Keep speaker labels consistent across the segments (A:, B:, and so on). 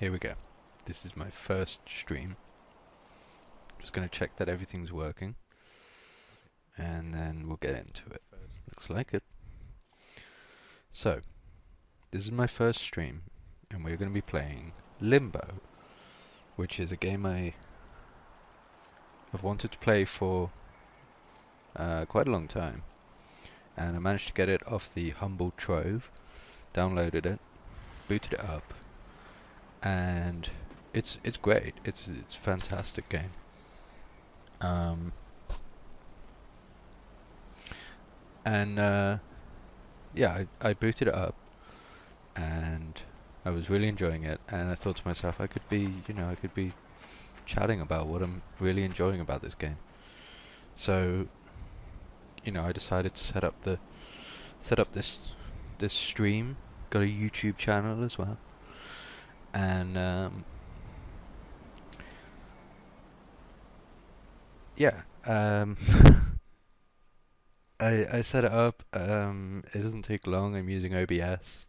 A: here we go. This is my first stream. Just going to check that everything's working, and then we'll get into it. Looks like it. So, this is my first stream, and we're going to be playing Limbo, which is a game I've wanted to play for quite a long time, and I managed to get it off the Humble Trove, downloaded it, booted it up, and it's great. It's a fantastic game. Yeah, I booted it up, and I was really enjoying it, and I thought to myself, I could be chatting about what I'm really enjoying about this game. So, I decided to set up this stream. Got a YouTube channel as well, and yeah, I set it up. It doesn't take long. I'm using OBS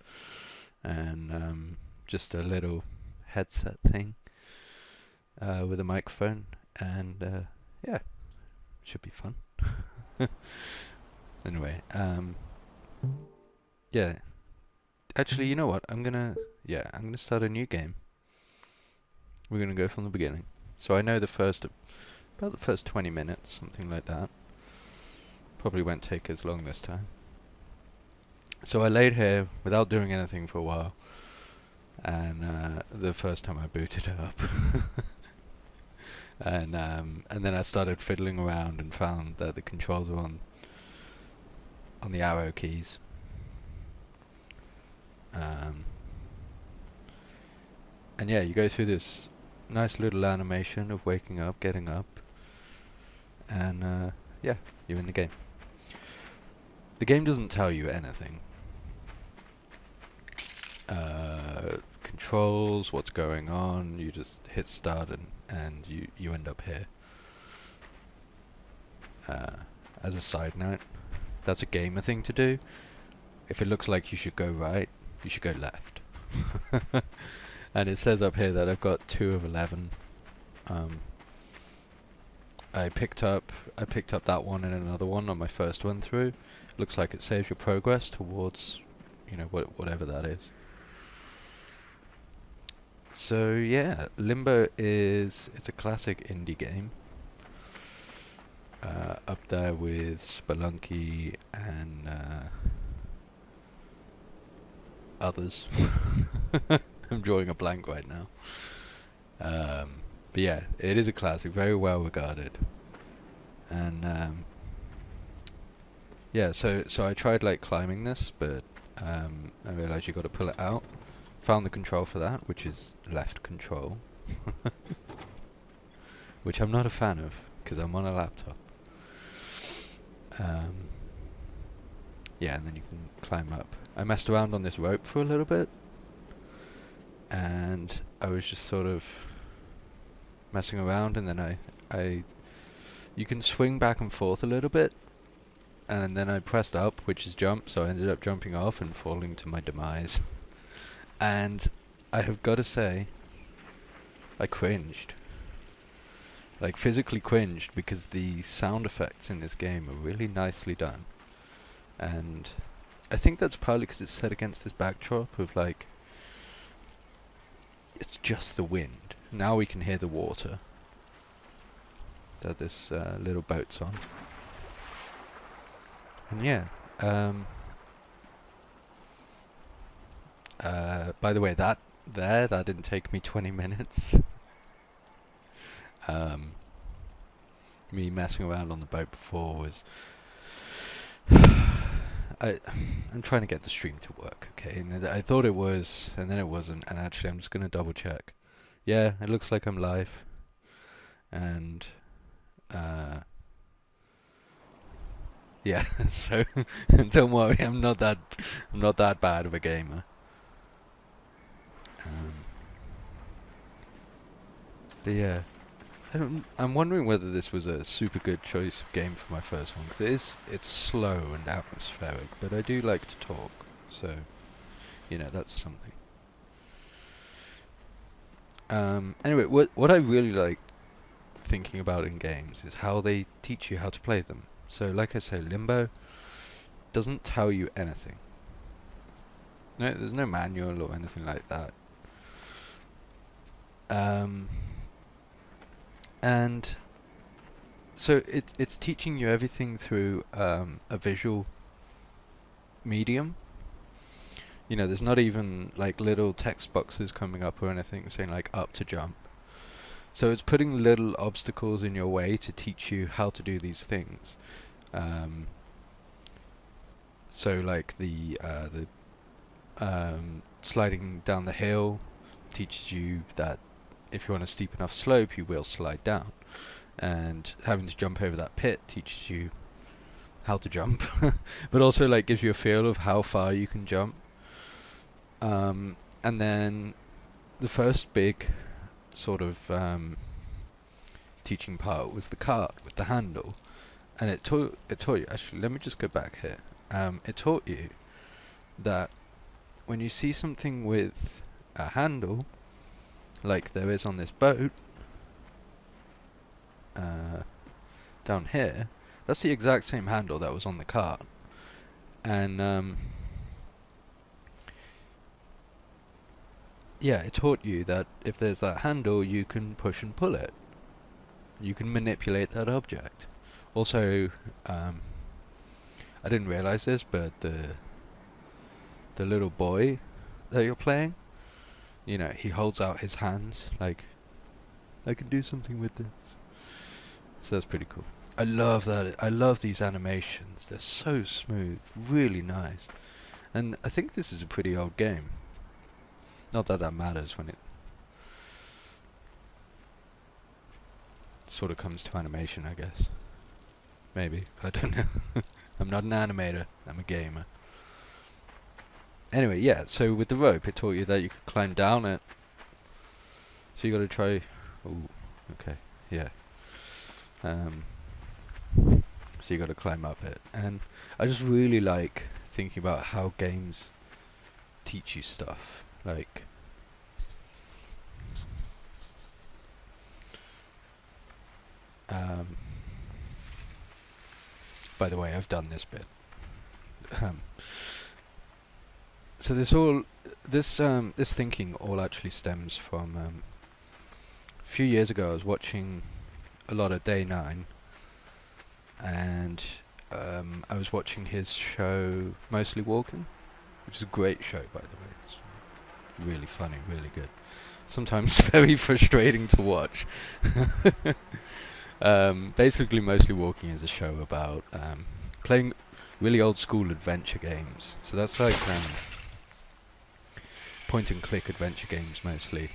A: and just a little headset thing with a microphone, and yeah, should be fun. Anyway, yeah. Actually, you know what? I'm gonna start a new game. We're gonna go from the beginning. So I know about the first 20 minutes, something like that. Probably won't take as long this time. So I laid here without doing anything for a while, and the first time I booted it up, and then I started fiddling around and found that the controls were on the arrow keys. And yeah, you go through this nice little animation of waking up, getting up, and yeah, you're in the game. The game doesn't tell you anything. Controls, what's going on, you just hit start and you end up here. As a side note, that's a gamer thing to do. If it looks like you should go right, you should go left. And it says up here that I've got 2 of 11. I picked up that one and another one on my first run through. Looks like it saves your progress towards, whatever that is. So yeah, Limbo it's a classic indie game. Up there with Spelunky and others. I'm drawing a blank right now. But yeah, it is a classic, very well regarded. And yeah, so I tried climbing this, but I realized you got to pull it out. Found the control for that, which is left control, which I'm not a fan of because I'm on a laptop. Yeah, and then you can climb up. I messed around on this rope for a little bit, and I was just sort of messing around, and then you can swing back and forth a little bit, and then I pressed up, which is jump, so I ended up jumping off and falling to my demise. And I have got to say, I cringed. Physically cringed, because the sound effects in this game are really nicely done. And I think that's partly because it's set against this backdrop of it's just the wind. Now we can hear the water that this little boat's on. And yeah, by the way, that didn't take me 20 minutes. Me messing around on the boat before was I'm trying to get the stream to work, okay? And I thought it was, and then it wasn't, and actually I'm just gonna double check. Yeah, it looks like I'm live. And yeah, so don't worry, I'm not that bad of a gamer. But yeah, I'm wondering whether this was a super good choice of game for my first one, because it's slow and atmospheric, but I do like to talk, so that's something. Anyway, what I really like thinking about in games is how they teach you how to play them. So, like I say, Limbo doesn't tell you anything. No, there's no manual or anything like that. And so it's teaching you everything through a visual medium. You know, there's not even like little text boxes coming up or anything saying like up to jump. So it's putting little obstacles in your way to teach you how to do these things. So like the sliding down the hill teaches you that if you're on a steep enough slope, you will slide down. And having to jump over that pit teaches you how to jump, but also like gives you a feel of how far you can jump. And then the first big sort of teaching part was the cart with the handle, and it taught you. Actually, let me just go back here. It taught you that when you see something with a handle, like there is on this boat, down here, that's the exact same handle that was on the cart. And yeah, it taught you that if there's that handle, you can push and pull it. You can manipulate that object. Also, I didn't realize this, but the little boy that you're playing, you know, he holds out his hands like, I can do something with this. So that's pretty cool. I love that. I love these animations. They're so smooth, really nice. And I think this is a pretty old game. Not that that matters when it sort of comes to animation, I guess. Maybe. I don't know. I'm not an animator. I'm a gamer. Anyway, yeah, so with the rope, it taught you that you could climb down it. So you gotta try... Ooh, okay, yeah. So you gotta climb up it. And I just really like thinking about how games teach you stuff. Like... by the way, I've done this bit. So this thinking all actually stems from a few years ago. I was watching a lot of Day 9, and I was watching his show Mostly Walking, which is a great show, by the way. It's really funny, really good. Sometimes very frustrating to watch. Basically, Mostly Walking is a show about playing really old school adventure games. So that's like point and click adventure games mostly.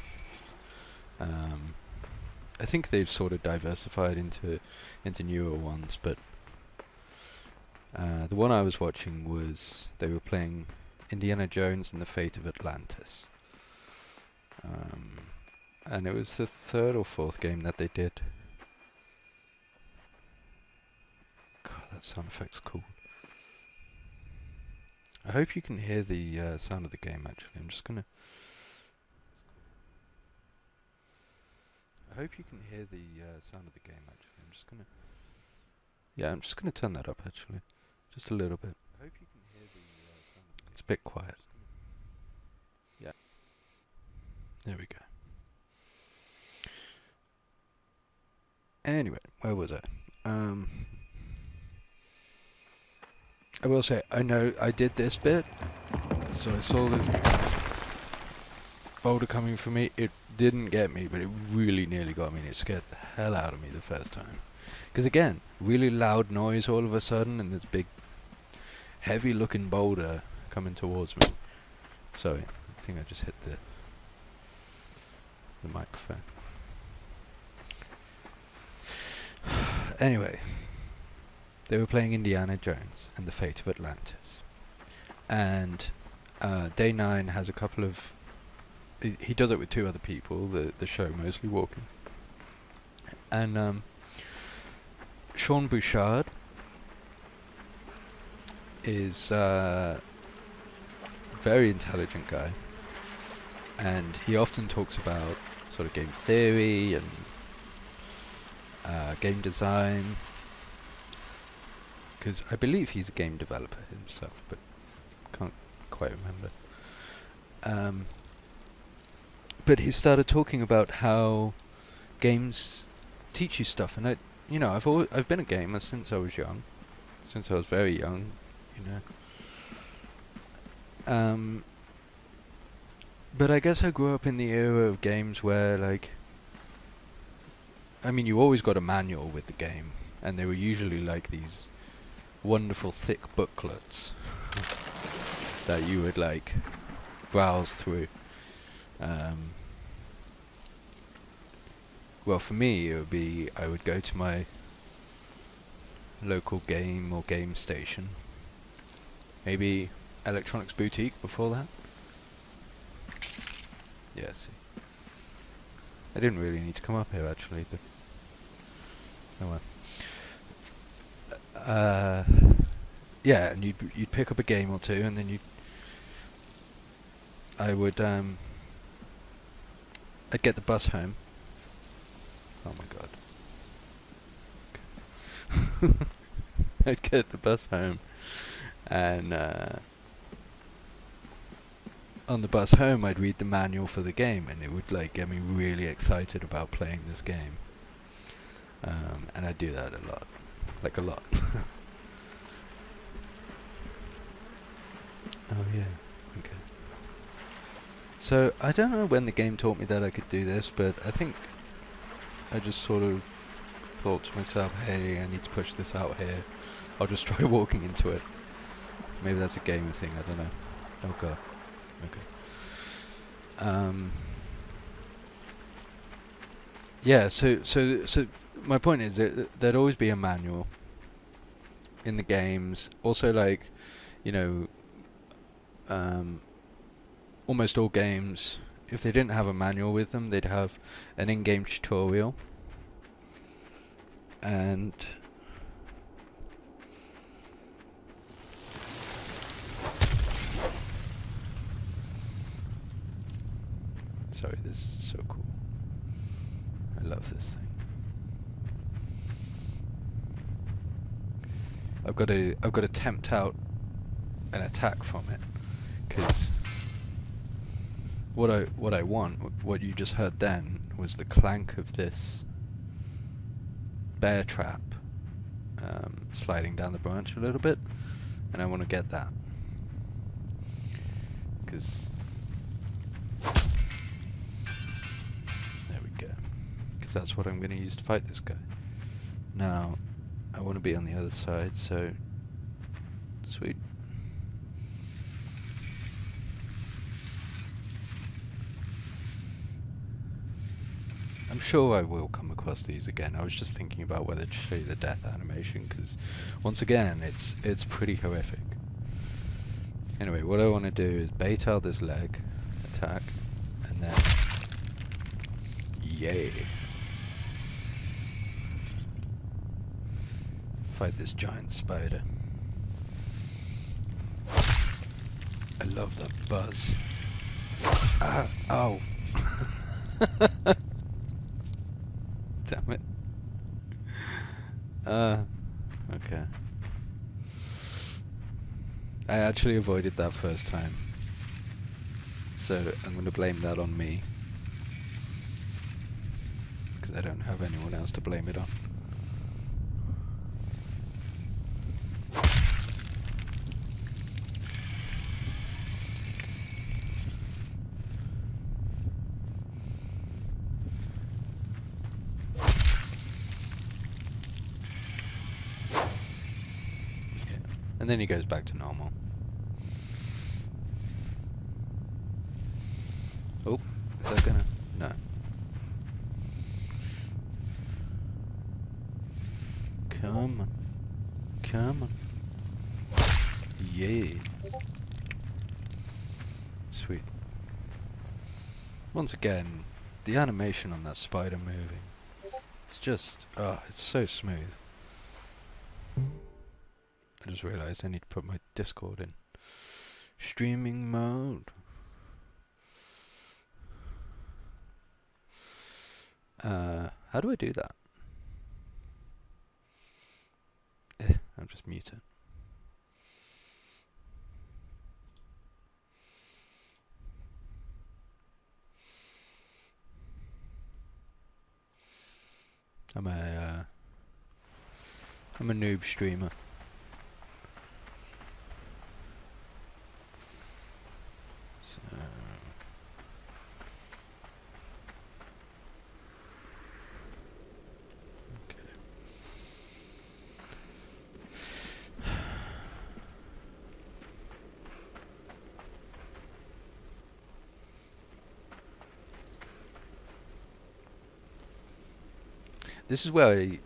A: I think they've sort of diversified into newer ones, but the one I was watching was they were playing Indiana Jones and the Fate of Atlantis. And it was the third or fourth game that they did. God, that sound effect's cool. I hope you can hear the sound of the game, actually. I hope you can hear the sound of the game, actually. Yeah, I'm just gonna turn that up, actually. Just a little bit. I hope you can hear the sound of the game. It's a bit quiet. Yeah. There we go. Anyway, where was I? I will say, I know I did this bit, so I saw this boulder coming for me. It didn't get me, but it really nearly got me, and it scared the hell out of me the first time. Because again, really loud noise all of a sudden, and this big, heavy-looking boulder coming towards me. Sorry, I think I just hit the microphone. Anyway, they were playing Indiana Jones and the Fate of Atlantis. And Day 9 has a couple of... He does it with two other people, the show Mostly Walking. And Sean Bouchard is a very intelligent guy. and he often talks about sort of game theory and game design, because I believe he's a game developer himself, but can't quite remember. But he started talking about how games teach you stuff, and I've been a gamer since I was young, since I was very young, you know. But I guess I grew up in the era of games where, like, I mean, you always got a manual with the game, and they were usually like these wonderful thick booklets that you would like browse through. Well, for me, it would be I would go to my local game or game station, maybe Electronics Boutique before that. Yeah, see, I didn't really need to come up here actually, but oh well. Yeah, and you'd pick up a game or two, and then I'd get the bus home. Oh my god. I'd get the bus home, and on the bus home I'd read the manual for the game, and it would like get me really excited about playing this game. And I'd do that a lot. Like a lot. Oh yeah, okay. So, I don't know when the game taught me that I could do this, but I think I just sort of thought to myself, hey, I need to push this out here. I'll just try walking into it. Maybe that's a gaming thing, I don't know. Oh god. Okay. Yeah, so my point is that there'd always be a manual in the games. Also, like, you know, almost all games, if they didn't have a manual with them, they'd have an in-game tutorial. And sorry, this is so cool. I love this thing. I've got to tempt out an attack from it, because what I want, what you just heard then, was the clank of this bear trap sliding down the branch a little bit, and I want to get that, because there we go, because that's what I'm going to use to fight this guy. Now I want to be on the other side, so sweet. I'm sure I will come across these again. I was just thinking about whether to show you the death animation, because once again, it's pretty horrific. Anyway, what I want to do is bait out this leg attack, and then yay, fight this giant spider. I love that buzz. Ah, ow. Damn it. Okay. I actually avoided that first time, so I'm going to blame that on me, because I don't have anyone else to blame it on. And then he goes back to normal. Oh, is that gonna... No. Come on. Come on. Yeah. Sweet. Once again, the animation on that spider moving, it's just... oh, it's so smooth. I just realised I need to put my Discord in streaming mode. How do I do that? I'll just mute it. I'm a noob streamer. So okay. This is where I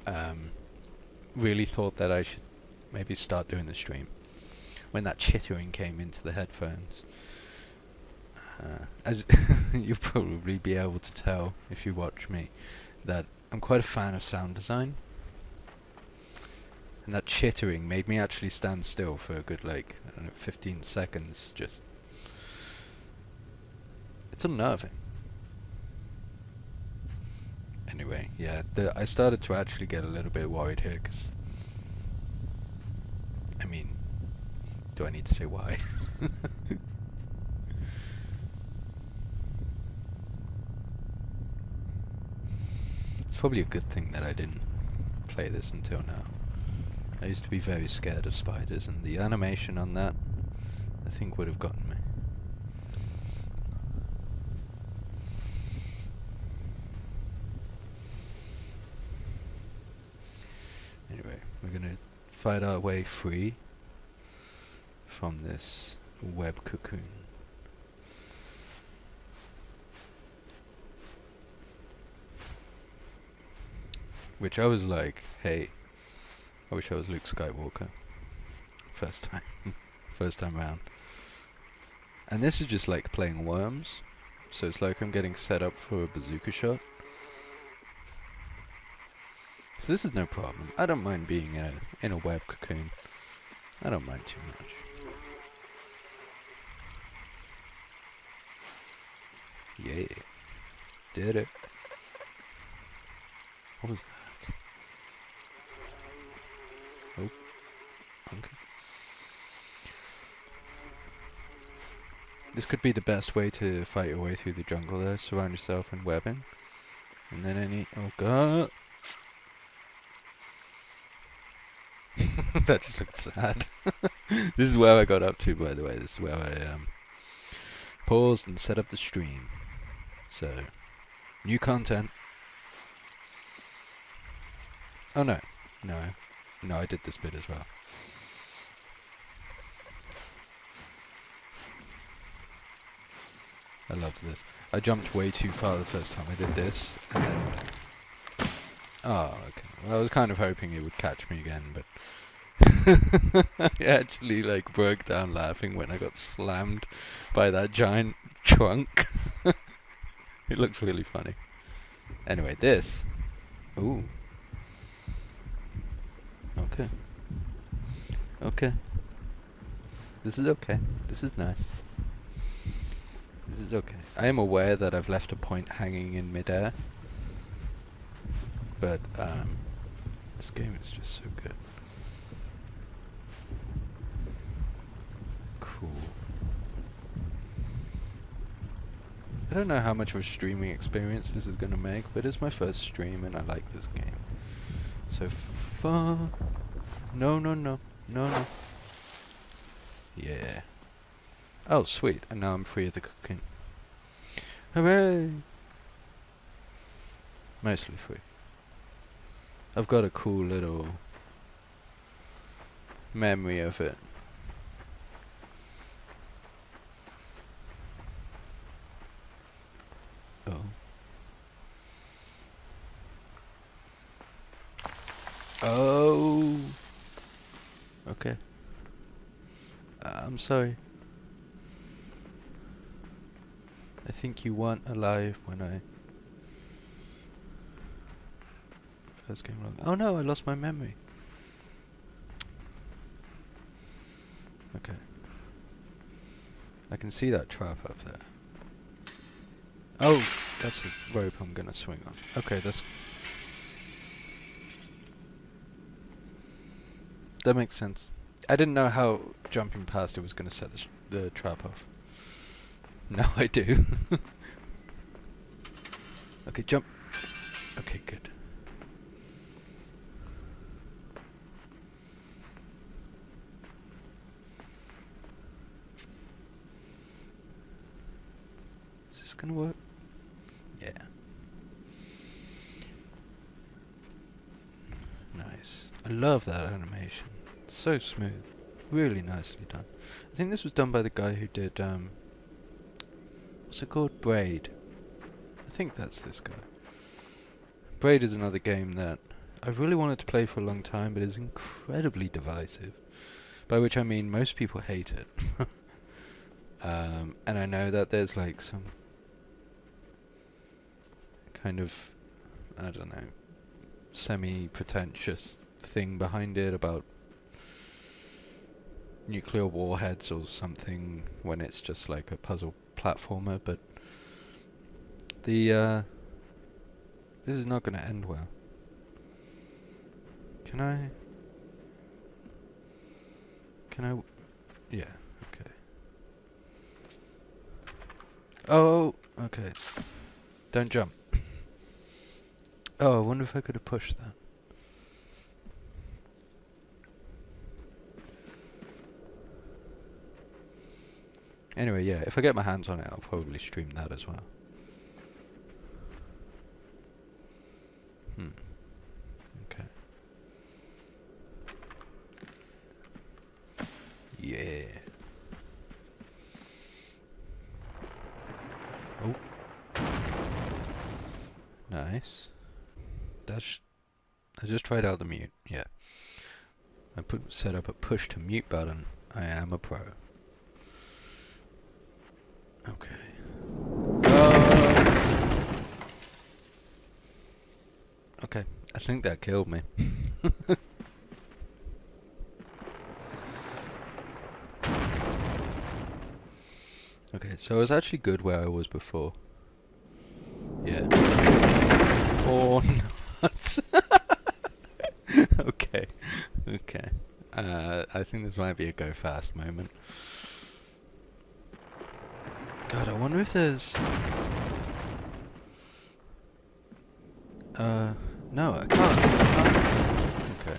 A: really thought that I should maybe start doing the stream. When that chittering came into the headphones. As you'll probably be able to tell if you watch me, that I'm quite a fan of sound design. And that chittering made me actually stand still for a good, like, I don't know, 15 seconds, just... It's unnerving. Anyway, yeah, I started to actually get a little bit worried here, because... I mean, do I need to say why? It's probably a good thing that I didn't play this until now. I used to be very scared of spiders, and the animation on that, I think, would have gotten me. Anyway, we're gonna fight our way free from this web cocoon. Which I was like, hey, I wish I was Luke Skywalker. First time round. And this is just like playing Worms, so it's like I'm getting set up for a bazooka shot. So this is no problem. I don't mind being in a web cocoon. I don't mind too much. Yeah. Did it. What was that? Oh. Okay. This could be the best way to fight your way through the jungle there. Surround yourself in webbing. And then any... Oh god! That just looked sad. This is where I got up to, by the way. This is where I paused and set up the stream. So, new content. Oh no. No, I did this bit as well. I loved this. I jumped way too far the first time I did this, and then... Oh, okay. Well, I was kind of hoping it would catch me again, but... I actually, like, broke down laughing when I got slammed by that giant trunk. It looks really funny. Anyway, this. Ooh. Okay. Okay. This is okay. This is nice. This is okay. I am aware that I've left a point hanging in midair. But, this game is just so good. Cool. I don't know how much of a streaming experience this is gonna make, but it's my first stream and I like this game. So far... No. Yeah. Oh, sweet. And now I'm free of the cooking. Hooray! Mostly free. I've got a cool little memory of it. Oh. Oh. Okay. I'm sorry. I think you weren't alive when I first came along. Oh no, I lost my memory. Okay. I can see that trap up there. Oh, That's the rope I'm gonna swing on. Okay, that makes sense. I didn't know how jumping past it was gonna set the trap off. Now I do. Okay, jump. Okay, good. Is this gonna work? Yeah. Nice. I love that animation. It's so smooth. Really nicely done. I think this was done by the guy who did, what's it called? Braid. I think that's this guy. Braid is another game that I've really wanted to play for a long time, but is incredibly divisive. By which I mean most people hate it. And I know that there's like some kind of, I don't know, semi-pretentious thing behind it about nuclear warheads or something when it's just like a puzzle platformer, but this is not going to end well. Can I? Yeah, okay. Oh, okay. Don't jump. Oh, I wonder if I could have pushed that. Anyway, yeah, if I get my hands on it, I'll probably stream that as well. Okay. Yeah. Oh. Nice. I just tried out the mute. Yeah. I set up a push to mute button. I am a pro. Okay. Okay. I think that killed me. Okay, so I was actually good where I was before. Yeah. Oh, nuts. Okay. Okay. I think this might be a go fast moment. God, I wonder if there's... no, I can't. Okay.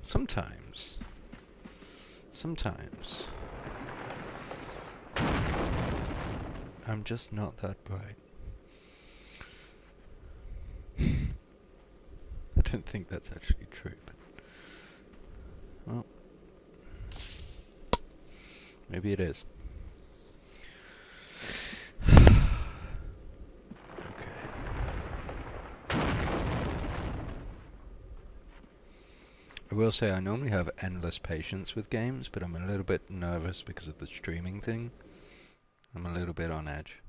A: Sometimes. I'm just not that bright. I don't think that's actually true, but... well... maybe it is. I will say I normally have endless patience with games, but I'm a little bit nervous because of the streaming thing. I'm a little bit on edge.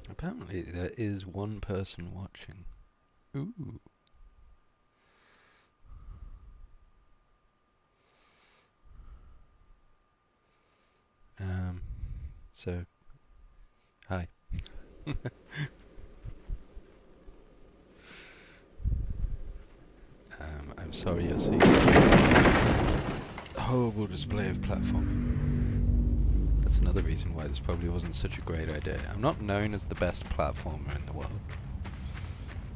A: Apparently there is one person watching. Ooh. So, hi. I'm sorry you're seeing a horrible display of platforming. That's another reason why this probably wasn't such a great idea. I'm not known as the best platformer in the world.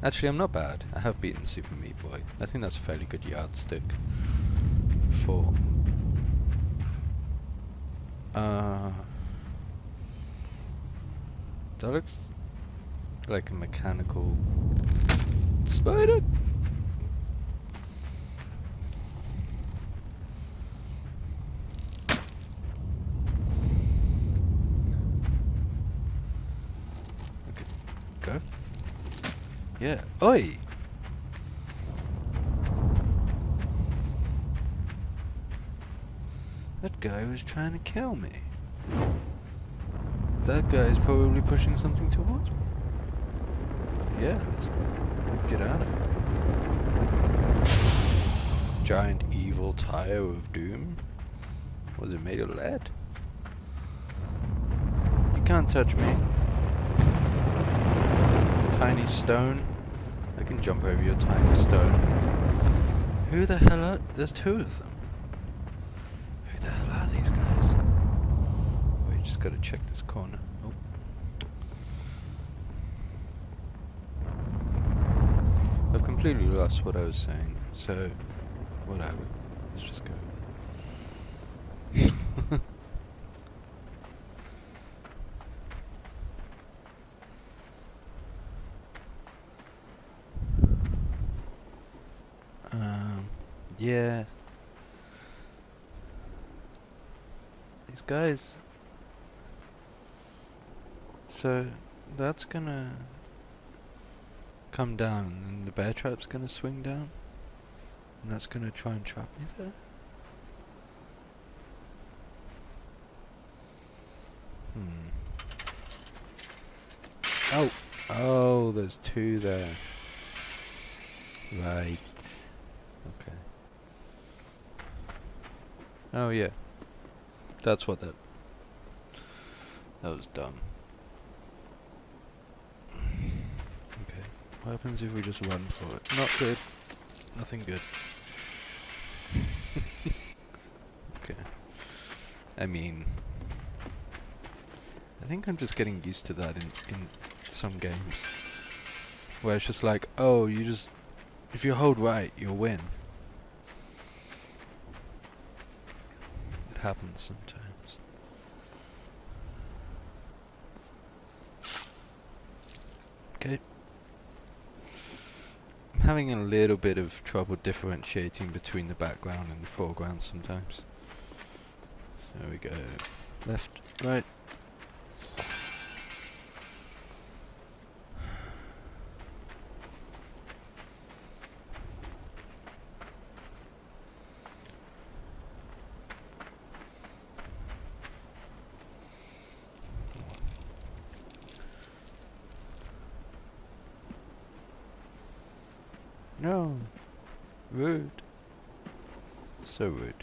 A: Actually, I'm not bad. I have beaten Super Meat Boy. I think that's a fairly good yardstick for... that looks like a mechanical spider. Okay, go. Yeah. Oi! That guy was trying to kill me. That guy is probably pushing something towards me. Yeah, let's get out of here. giant evil tire of doom? Was it made of lead? You can't touch me. Tiny stone. I can jump over your tiny stone. Who the hell are... There's two of them. Who the hell are these guys? Wait, just gotta check this corner. Oh. I've completely lost what I was saying, so... whatever. Let's just go. Yeah. These guys. So, that's gonna come down, and the bear trap's gonna swing down, and that's gonna try and trap me there. Oh! Oh, there's two there. Right. Okay. Oh yeah. That's what that was dumb. Okay. What happens if we just run for it? Not good. Nothing good. Okay. I mean, I think I'm just getting used to that in some games. Where it's just like, oh, you just... if you hold right, you'll win. It happens sometimes. Okay. I'm having a little bit of trouble differentiating between the background and the foreground sometimes. So we go left, right. No. Rude. So rude.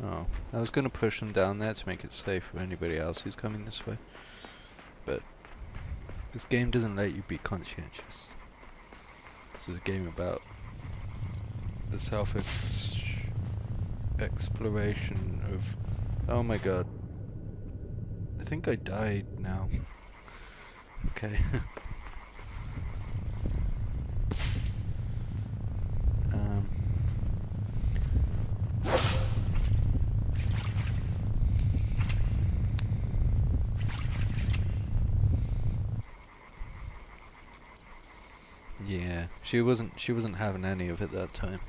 A: Oh, I was going to push them down there to make it safe for anybody else who's coming this way. But this game doesn't let you be conscientious. This is a game about the exploration of... Oh my god. I think I died now. Okay. Yeah, she wasn't having any of it that time.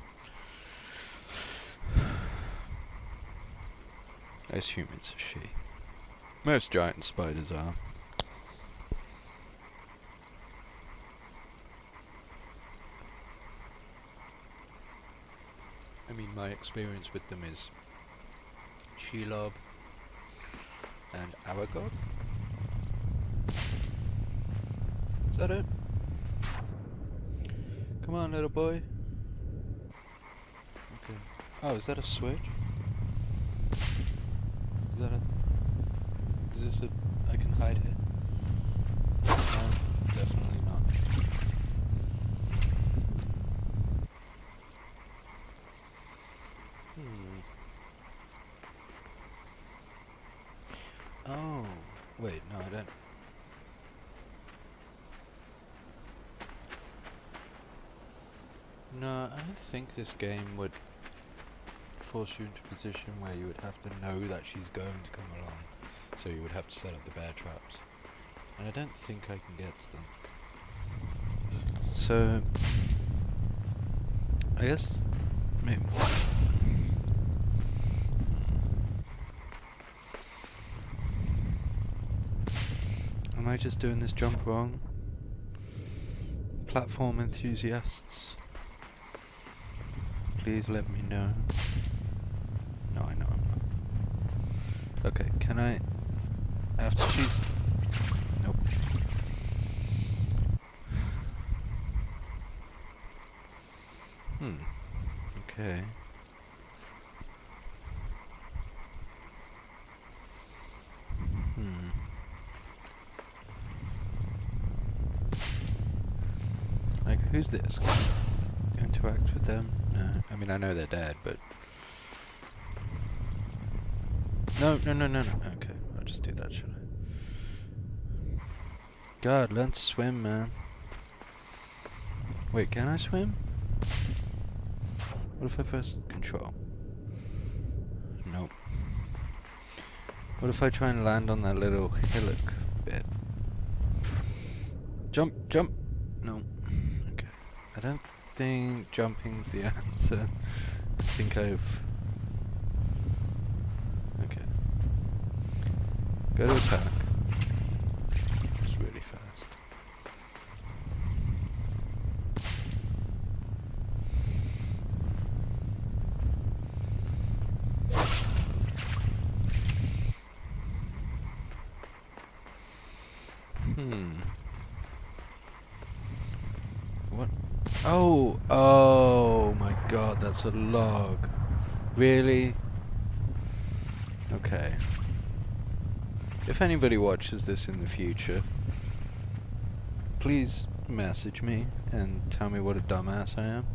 A: I assume it's a she. Most giant spiders are. I mean, my experience with them is Shelob and Aragog. Is that it? Come on, little boy. Okay. Oh, is that a switch? Is that a... is this a... I can hide here? No, definitely not. Oh, wait, no, I don't... No, I don't think this game would force you into a position where you would have to know that she's going to come along. So you would have to set up the bear traps. And I don't think I can get to them. So... I guess... maybe... Am I just doing this jump wrong? Platform enthusiasts, please let me know. No, I know I'm not. Okay, can I... After she's... Nope. Okay. Like, who's this? Can I interact with them? No. I mean, I know they're dead, but... No. Okay, I'll just do that, shall I? God, learn to swim, man. Wait, can I swim? What if I press control? Nope. What if I try and land on that little hillock bit? Jump! No. Okay. I don't think jumping's the answer. I think I've... Okay. Go to attack. Just really fast. What? Oh my god, that's a log. Really? Okay. If anybody watches this in the future, please message me and tell me what a dumbass I am.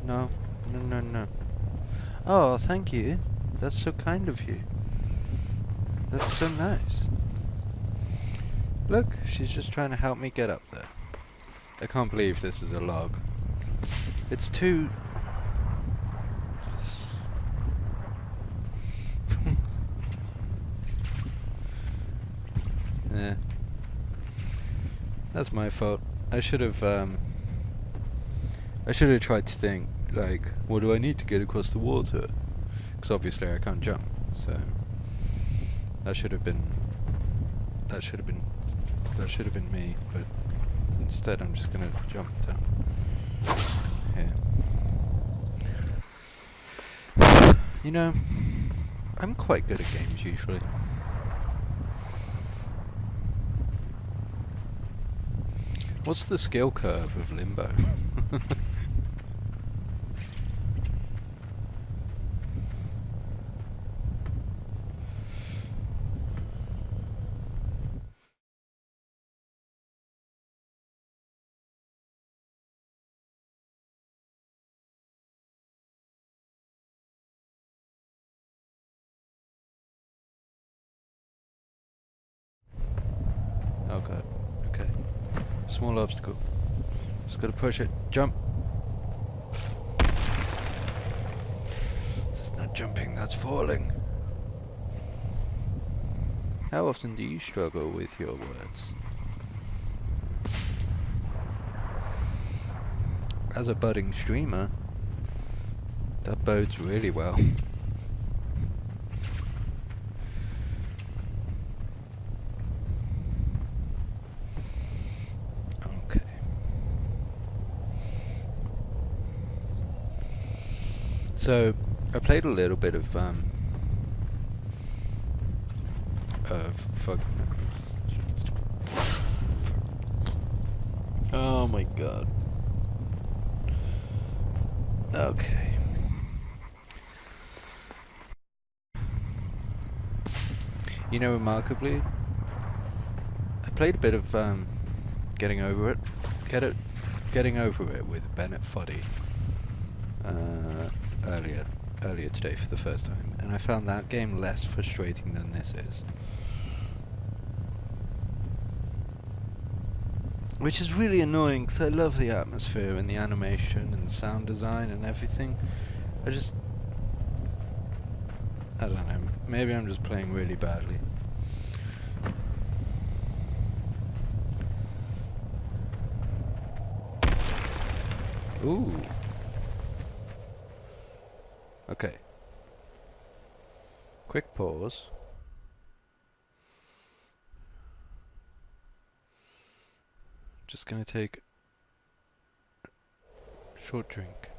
A: No. Oh, thank you. That's so kind of you. That's so nice. Look, she's just trying to help me get up there. I can't believe this is a log. It's too... Yeah. That's my fault. I should have tried to think, like, what do I need to get across the water? Because obviously I can't jump, so... That should have been me, but instead I'm just gonna jump down here. You know, I'm quite good at games usually. What's the skill curve of Limbo? Oh god. Okay. Small obstacle. Just gotta push it. Jump! It's not jumping, that's falling. How often do you struggle with your words? As a budding streamer, that bodes really well. Okay. So, I played a little bit of fuck. Oh my god. Okay. You know, remarkably, I played a bit of Getting Over It. Getting Over It with Bennett Foddy earlier today for the first time, and I found that game less frustrating than this is. Which is really annoying, because I love the atmosphere and the animation and the sound design and everything. I don't know, maybe I'm just playing really badly. Ooh. Okay. Quick pause. Just gonna take a short drink.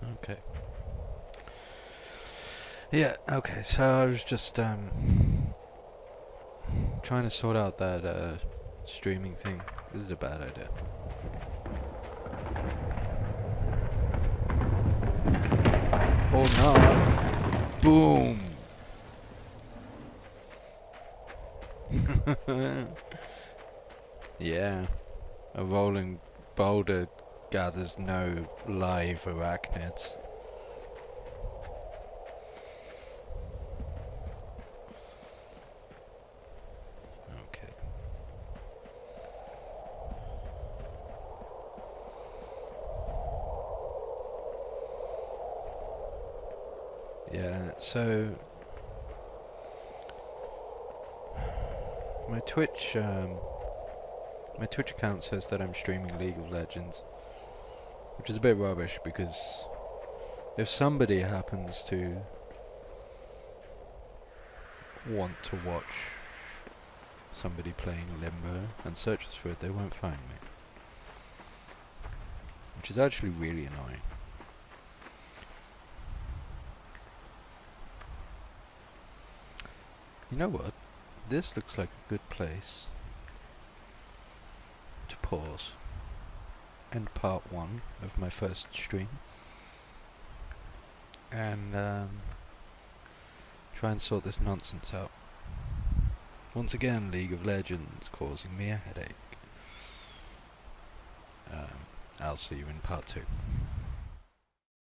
A: Okay. Yeah, okay, so I was just trying to sort out that streaming thing. This is a bad idea. Or not. Boom! Yeah, a rolling boulder gathers no live arachnids. Okay. Yeah, so my Twitch account says that I'm streaming League of Legends, which is a bit rubbish because if somebody happens to want to watch somebody playing Limbo and searches for it, they won't find me. Which is actually really annoying. You know what? This looks like a good place to pause. End part 1 of my first stream. And try and sort this nonsense out. Once again, League of Legends causing me a headache. I'll see you in part 2.